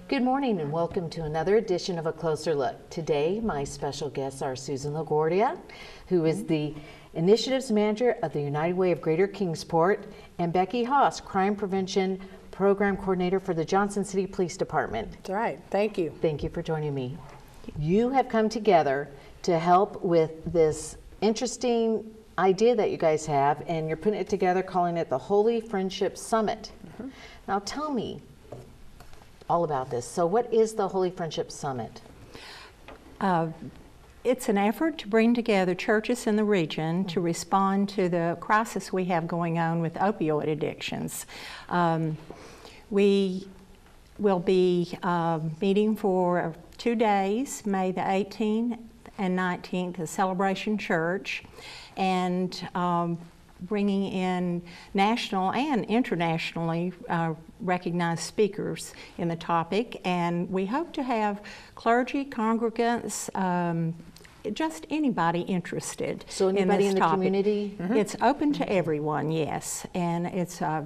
Good morning and welcome to another edition of A Closer Look. Today, my special guests are Susan LaGuardia, who is the Initiatives Manager of the United Way of Greater Kingsport, and Becky Haas, Crime Prevention Program Coordinator for the Johnson City Police Department. That's right. Thank you. Thank you for joining me. You have come together to help with this interesting idea that you guys have, and you're putting it together, calling it the Holy Friendship Summit. Now tell me all about this. So what is the Holy Friendship Summit? It's an effort to bring together churches in the region to respond to the crisis we have going on with opioid addictions. We will be meeting for 2 days, May the 18th and 19th at Celebration Church, and bringing in national and internationally recognized speakers in the topic. And we hope to have clergy, congregants, just anybody interested. So anybody in the topic. community? It's open to everyone, yes. And it's a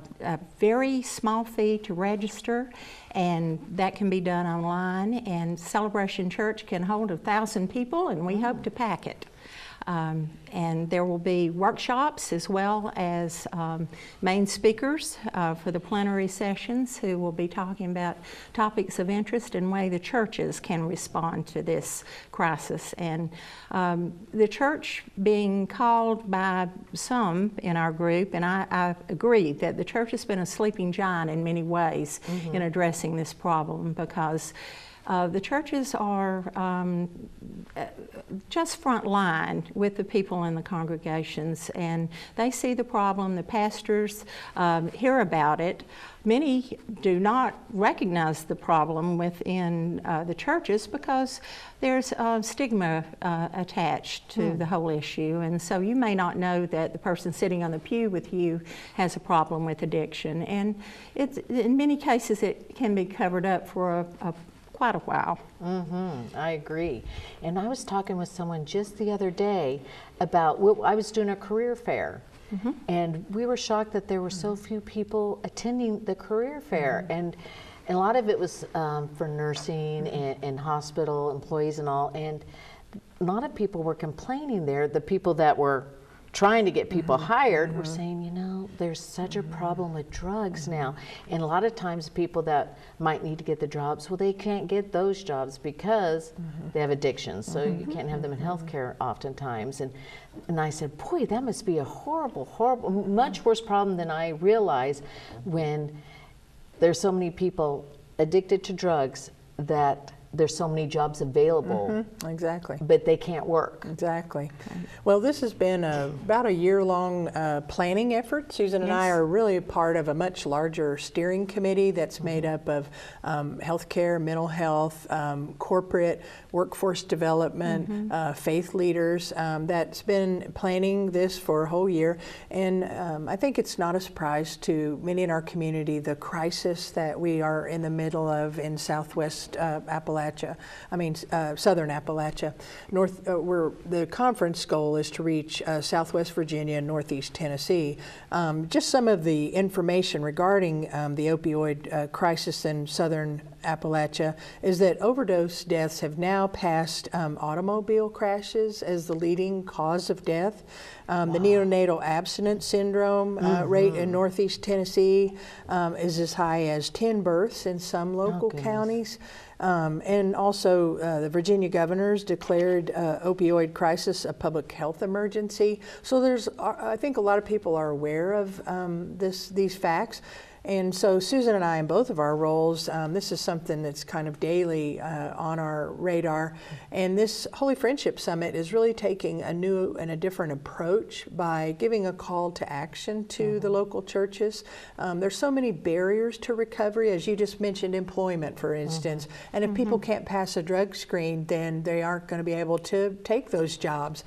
very small fee to register, and that can be done online. And Celebration Church can hold 1,000 people, and we hope to pack it. And there will be workshops as well as main speakers for the plenary sessions who will be talking about topics of interest and way the churches can respond to this crisis. And the church being called by some in our group, and I agree that the church has been a sleeping giant in many ways in addressing this problem, because the churches are just front line with the people in the congregations, and they see the problem. The pastors hear about it. Many do not recognize the problem within the churches because there's stigma attached to the whole issue, and so you may not know that the person sitting on the pew with you has a problem with addiction, and it's, in many cases it can be covered up for quite a while. I agree. And I was talking with someone just the other day about, I was doing a career fair, and we were shocked that there were so few people attending the career fair. And a lot of it was for nursing and hospital employees and all, and a lot of people were complaining there. The people that were trying to get people hired were saying, you know, there's such a problem with drugs now. And a lot of times people that might need to get the jobs, well, they can't get those jobs because they have addictions. So you can't have them in healthcare oftentimes. And I said, boy, that must be a horrible, horrible, much worse problem than I realized when there's so many people addicted to drugs that there's so many jobs available. Exactly. But they can't work. Exactly. Well, this has been about a year-long planning effort. Susan and I are really a part of a much larger steering committee that's made up of healthcare, mental health, corporate, workforce development, faith leaders that's been planning this for a whole year. And I think it's not a surprise to many in our community the crisis that we are in the middle of in Southwest Southern Appalachia. Where the conference goal is to reach Southwest Virginia and Northeast Tennessee. Just some of the information regarding the opioid crisis in Southern Appalachia is that overdose deaths have now passed automobile crashes as the leading cause of death. The neonatal abstinence syndrome rate in Northeast Tennessee is as high as 10 births in some local counties. And also the Virginia governors declared opioid crisis a public health emergency. So I think a lot of people are aware of these facts. And so Susan and I, in both of our roles, this is something that's kind of daily on our radar. And this Holy Friendship Summit is really taking a new and a different approach by giving a call to action to the local churches. There's so many barriers to recovery, as you just mentioned, employment, for instance. And if people can't pass a drug screen, then they aren't going to be able to take those jobs.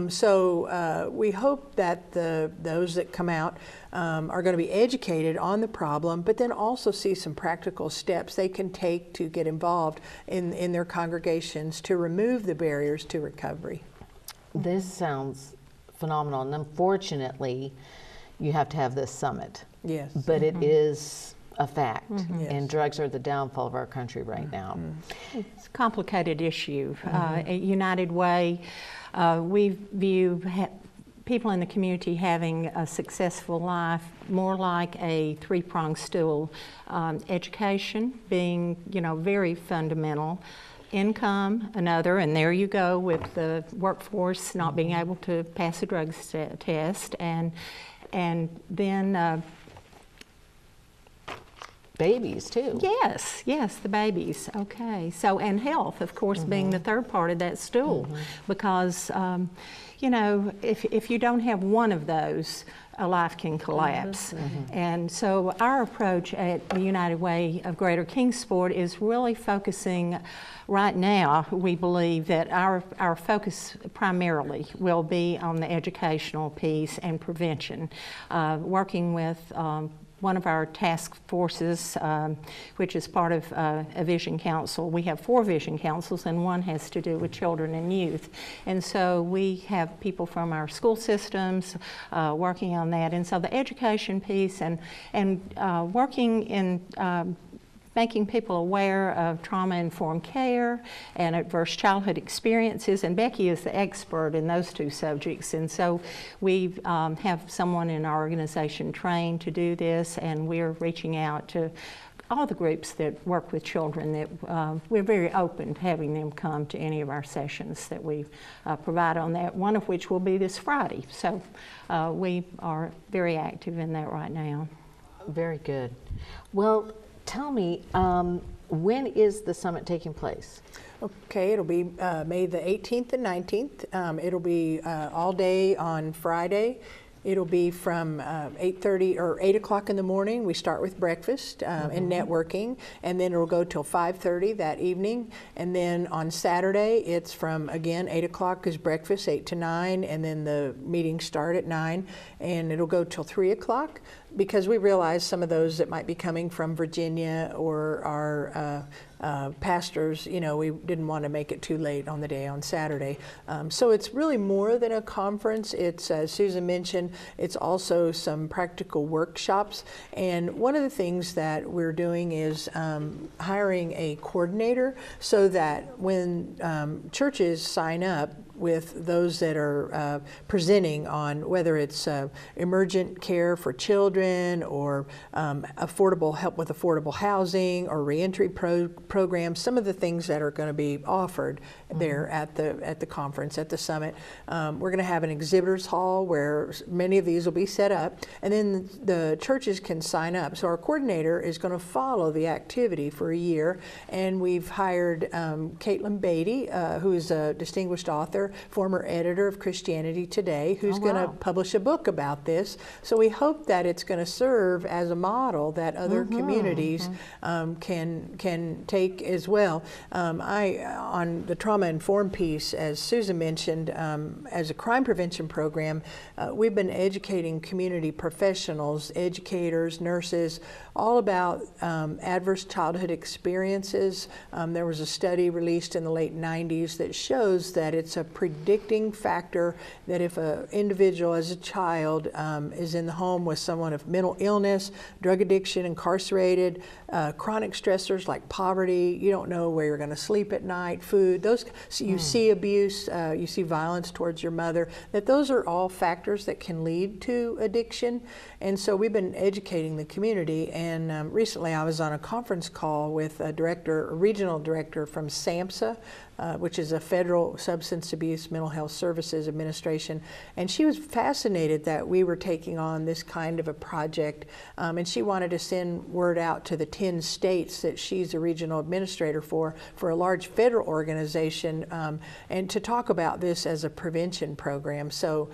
So we hope that those that come out are going to be educated on the problem, but then also see some practical steps they can take to get involved in their congregations to remove the barriers to recovery. This sounds phenomenal, and unfortunately, you have to have this summit. Yes. But it is a fact. Yes. And drugs are the downfall of our country right now. It's a complicated issue. At United Way, we view people in the community having a successful life more like a three-pronged stool. Education being, very fundamental. Income, another, and there you go with the workforce not being able to pass a drugs test, and then Babies too. yes, the babies. Okay, so and health, of course, being the third part of that stool, because if you don't have one of those, a life can collapse. And so our approach at the United Way of Greater Kingsport is really focusing. Right now, we believe that our focus primarily will be on the educational piece and prevention, working with one of our task forces, which is part of a vision council. We have 4 vision councils, and one has to do with children and youth. And so we have people from our school systems working on that. And so the education piece and working in making people aware of trauma-informed care and adverse childhood experiences, and Becky is the expert in those 2 subjects, and so we have someone in our organization trained to do this, and we're reaching out to all the groups that work with children. That we're very open to having them come to any of our sessions that we provide on that, one of which will be this Friday, so we are very active in that right now. Very good. Well, tell me, when is the summit taking place? Okay, it'll be May the 18th and 19th. It'll be all day on Friday. It'll be from 8:30 or 8 o'clock in the morning. We start with breakfast and networking, and then it'll go till 5:30 that evening. And then on Saturday, it's from, again, 8 o'clock is breakfast, 8 to 9, and then the meetings start at 9, and it'll go till 3 o'clock. Because we realize some of those that might be coming from Virginia or our pastors, we didn't want to make it too late on the day on Saturday. So it's really more than a conference. It's, as Susan mentioned, it's also some practical workshops. And one of the things that we're doing is hiring a coordinator so that when churches sign up with those that are presenting on whether it's emergent care for children or affordable help with affordable housing or reentry programs, some of the things that are going to be offered there at the conference, at the summit. We're going to have an exhibitors hall where many of these will be set up, and then the churches can sign up. So our coordinator is going to follow the activity for a year, and we've hired Caitlin Beatty, who is a distinguished author, former editor of Christianity Today, who's going to publish a book about this. So we hope that it's going to serve as a model that other communities can take as well. On the trauma-informed piece, as Susan mentioned, as a crime prevention program, we've been educating community professionals, educators, nurses, all about adverse childhood experiences. There was a study released in the late 90s that shows that it's a predicting factor that if an individual as a child is in the home with someone of mental illness, drug addiction, incarcerated, chronic stressors like poverty, you don't know where you're going to sleep at night, food, those, so you see abuse, you see violence towards your mother, that those are all factors that can lead to addiction. And so we've been educating the community, and recently I was on a conference call with a regional director from SAMHSA, which is a federal substance abuse mental health services administration, and she was fascinated that we were taking on this kind of a project, and she wanted to send word out to the 10 states that she's a regional administrator for a large federal organization, and to talk about this as a prevention program. So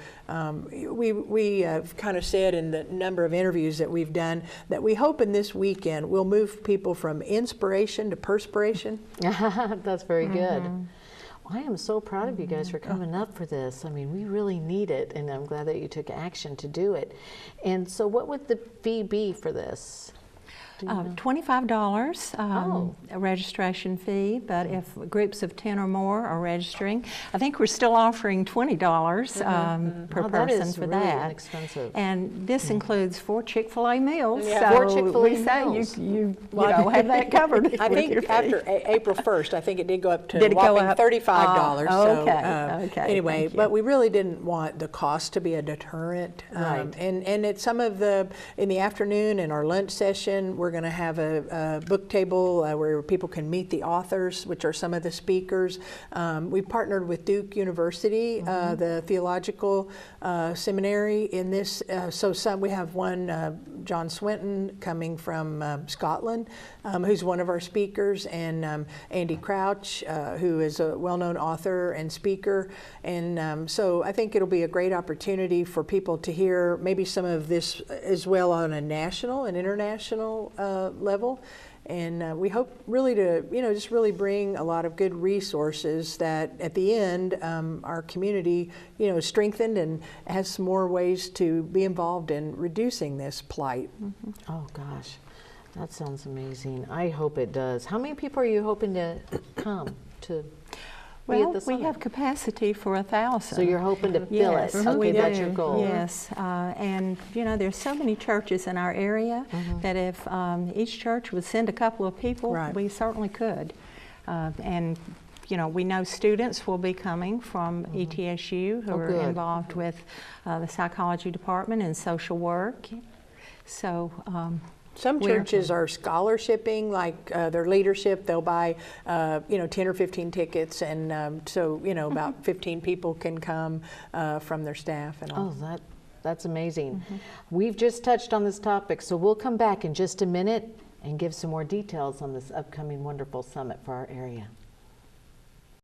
we have kind of said in the number of interviews that we've done that we hope in this weekend we'll move people from inspiration to perspiration. That's very good. I am so proud of you guys for coming up for this. I mean, we really need it, and I'm glad that you took action to do it. And so what would the fee be for this? $25 Oh. a registration fee, but if groups of 10 or more are registering, I think we're still offering $20 per Oh, that person is for really that. inexpensive. And this includes 4 Chick-fil-A meals. Yeah. So 4 Chick-fil-A we say meals. you have that covered. I with your think fee. after April 1st, I think it did go up to Did it go whopping up? $35. Okay, Anyway, thank you. but we really didn't want the cost to be a deterrent. Right. And at some of in the afternoon in our lunch session, we're going to have a book table where people can meet the authors, which are some of the speakers. We've partnered with Duke University, the theological seminary in this. We have one, John Swinton, coming from Scotland, who's one of our speakers, and Andy Crouch, who is a well-known author and speaker. And so I think it'll be a great opportunity for people to hear maybe some of this as well on a national and international level. And we hope really to, just really bring a lot of good resources that at the end, our community, is strengthened and has some more ways to be involved in reducing this plight. Oh gosh, that sounds amazing. I hope it does. How many people are you hoping to come to be at Well, the we summit? have capacity for 1,000. So you're hoping to fill Yes, it. Okay, we that's do. your goal. Yes, and there's so many churches in our area that if each church would send a couple of people, Right. we certainly could. And we know students will be coming from ETSU who Oh, are good. involved with the psychology department and social work. So. Some We're- churches are scholarshiping, like their leadership. They'll buy, 10 or 15 tickets, and so about 15 people can come from their staff and all. Oh, that's amazing. We've just touched on this topic, so we'll come back in just a minute and give some more details on this upcoming wonderful summit for our area.